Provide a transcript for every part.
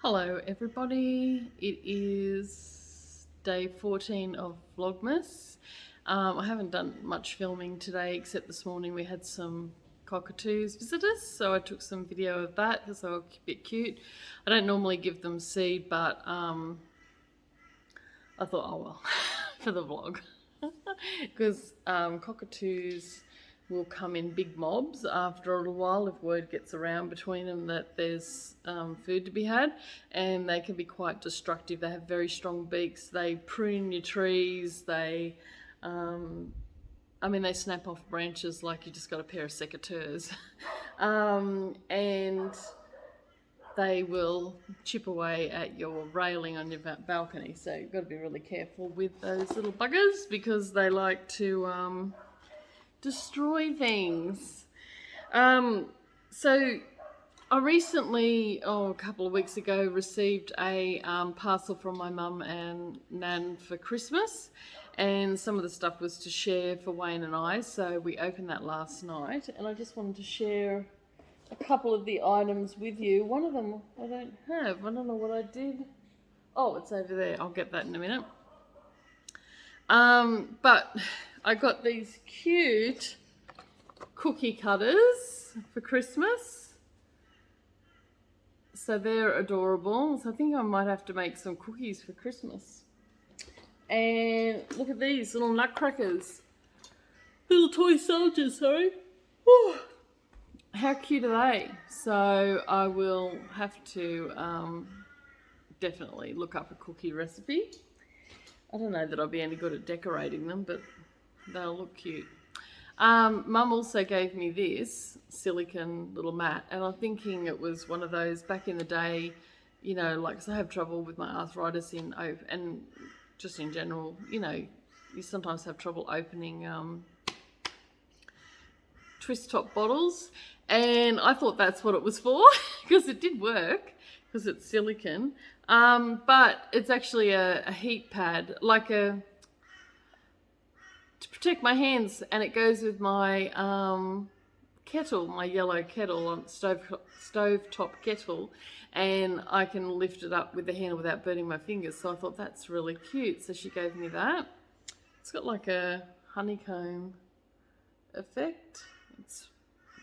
Hello everybody, it is day 14 of Vlogmas. I haven't done much filming today except this morning we had some cockatoos visitors, so I took some video of that because they were a bit cute. I don't normally give them seed, but I thought, oh well, for the vlog. Because cockatoos will come in big mobs after a little while if word gets around between them that there's food to be had, and they can be quite destructive. They have very strong beaks, they prune your trees, they they snap off branches like you just got a pair of secateurs. And they will chip away at your railing on your balcony, so you've got to be really careful with those little buggers because they like to destroy things. So I recently, a couple of weeks ago, received a parcel from my mum and Nan for Christmas, and some of the stuff was to share for Wayne and I, so we opened that last night, and I just wanted to share a couple of the items with you. One of them I don't have. I don't know what I did. Oh, it's over there. I'll get that in a minute. But I got these cute cookie cutters for Christmas. So they're adorable. So I think I might have to make some cookies for Christmas. And look at these little nutcrackers. Little toy soldiers, sorry. Whew. How cute are they? So I will have to definitely look up a cookie recipe. I don't know that I'll be any good at decorating them, but they'll look cute. Mum also gave me this silicone little mat, and I'm thinking it was one of those back in the day, you know, like, 'cause I have trouble with my arthritis and just in general, you know, you sometimes have trouble opening twist top bottles, and I thought that's what it was for because it did work because it's silicone, but it's actually a heat pad, like to protect my hands, and it goes with my kettle, my yellow kettle, on stovetop kettle, and I can lift it up with the handle without burning my fingers. So I thought that's really cute, so she gave me that. It's got like a honeycomb effect. It's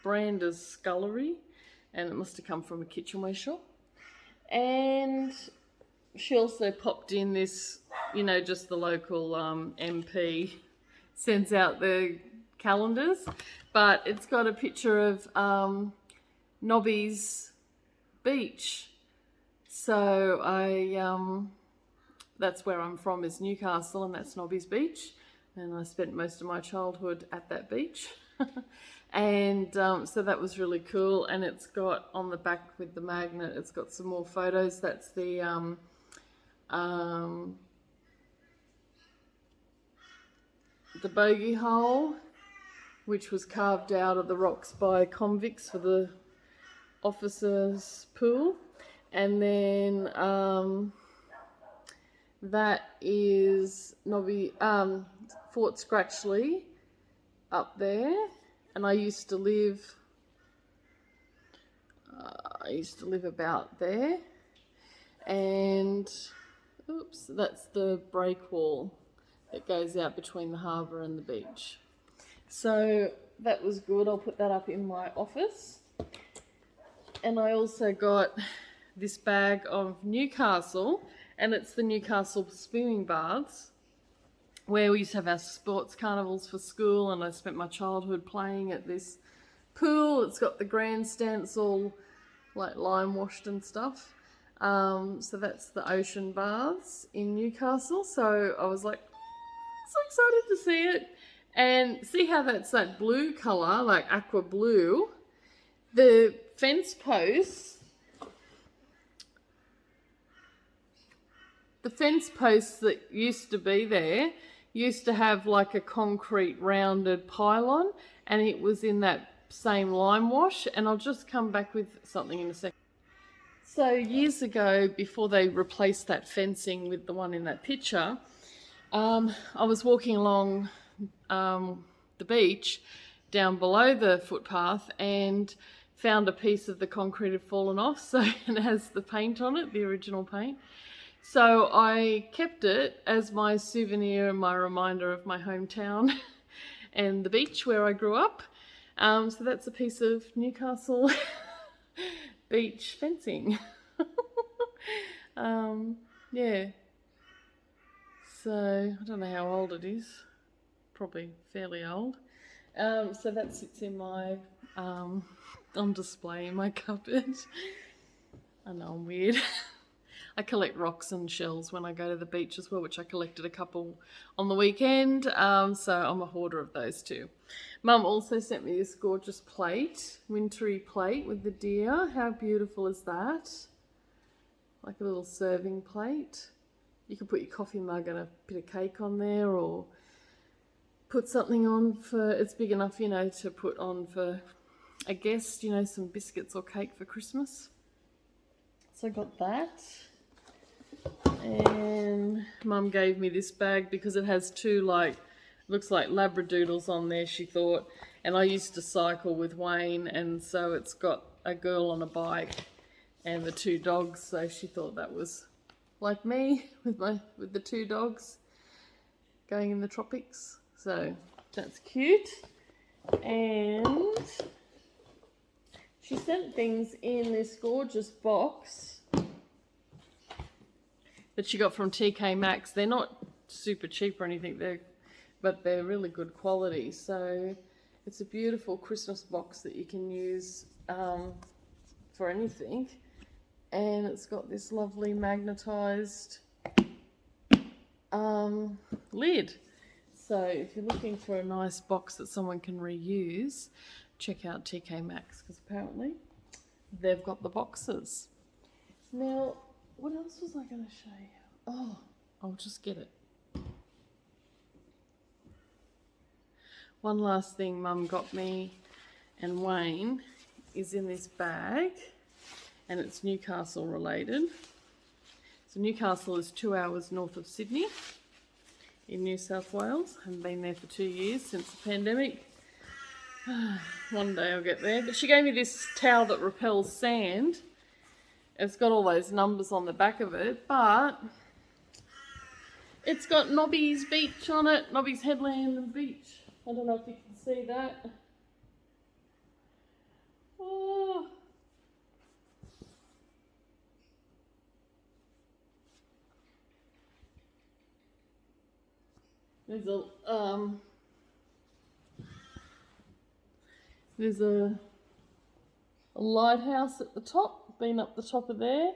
brand is Scullery, and it must have come from a kitchenware shop. And she also popped in this, you know, just the local MP sends out the calendars, but it's got a picture of Nobby's beach. So that's where I'm from, is Newcastle, and that's Nobby's beach, and I spent most of my childhood at that beach. And so that was really cool, and it's got on the back with the magnet, it's got some more photos. That's the bogey hole, which was carved out of the rocks by convicts for the officers' pool. And then that is Nobby, Fort Scratchley up there. And I used to live about there. And oops, that's the break wall that goes out between the harbour and the beach. So that was good. I'll put that up in my office. And I also got this bag of Newcastle, and it's the Newcastle swimming baths, where we used to have our sports carnivals for school, and I spent my childhood playing at this pool. It's got the grandstand, it's all like lime washed and stuff. So that's the ocean baths in Newcastle. So I was like, so excited to see it. And see how that's that blue colour, like aqua blue. The fence posts that used to be there used to have like a concrete rounded pylon, and it was in that same lime wash. And I'll just come back with something in a second. So years ago, before they replaced that fencing with the one in that picture, I was walking along the beach down below the footpath and found a piece of the concrete had fallen off, so it has the paint on it, the original paint. So I kept it as my souvenir and my reminder of my hometown and the beach where I grew up. So that's a piece of Newcastle beach fencing. Yeah. So I don't know how old it is. Probably fairly old. So that sits in my on display in my cupboard. I know I'm weird. I collect rocks and shells when I go to the beach as well, which I collected a couple on the weekend. So I'm a hoarder of those too. Mum also sent me this gorgeous plate, wintry plate with the deer. How beautiful is that? Like a little serving plate. You could put your coffee mug and a bit of cake on there, or put something on for, it's big enough, you know, to put on for a guest, you know, some biscuits or cake for Christmas. So I got that. And Mum gave me this bag because it has two, like, looks like labradoodles on there, she thought. And I used to cycle with Wayne, and so it's got a girl on a bike and the two dogs, so she thought that was like me with the two dogs going in the tropics. So that's cute. And she sent things in this gorgeous box that she got from TK Maxx. They're not super cheap or anything, but they're really good quality. So it's a beautiful Christmas box that you can use for anything. And it's got this lovely magnetized lid. So if you're looking for a nice box that someone can reuse, check out TK Maxx, because apparently they've got the boxes. Now, what else was I going to show you? Oh, I'll just get it. One last thing Mum got me and Wayne is in this bag, and it's Newcastle related. So Newcastle is 2 hours north of Sydney in New South Wales. I haven't been there for 2 years since the pandemic. One day I'll get there. But she gave me this towel that repels sand. It's got all those numbers on the back of it, but it's got Nobby's beach on it, Nobby's headland and beach. I don't know if you can see that. Oh. There's a lighthouse at the top, been up the top of there.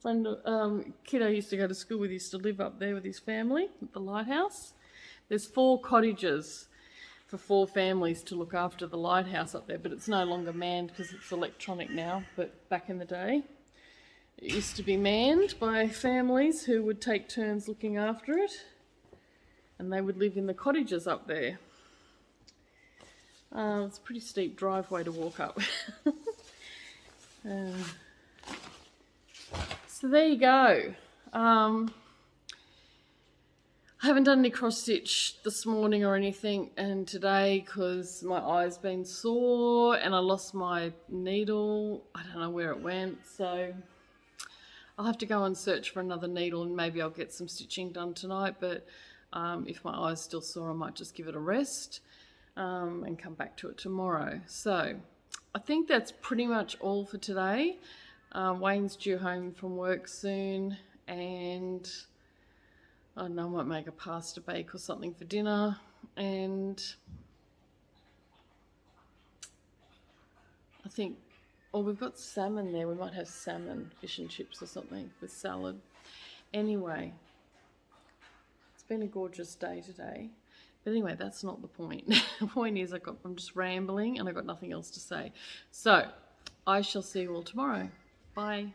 Kid I used to go to school with used to live up there with his family at the lighthouse. There's 4 cottages for 4 families to look after the lighthouse up there, but it's no longer manned because it's electronic now. But back in the day, it used to be manned by families who would take turns looking after it, and they would live in the cottages up there. It's a pretty steep driveway to walk up. So there you go. I haven't done any cross stitch this morning or anything, and today because my eye's been sore and I lost my needle. I don't know where it went, so I'll have to go and search for another needle, and maybe I'll get some stitching done tonight. But if my eye's still sore, I might just give it a rest and come back to it tomorrow. So I think that's pretty much all for today. Wayne's due home from work soon, and I don't know, I might make a pasta bake or something for dinner, and I think, oh, we've got salmon there. We might have salmon, fish and chips or something with salad. Anyway, it's been a gorgeous day today. But anyway, that's not the point. The point is I'm just rambling and I've got nothing else to say. So I shall see you all tomorrow. Bye.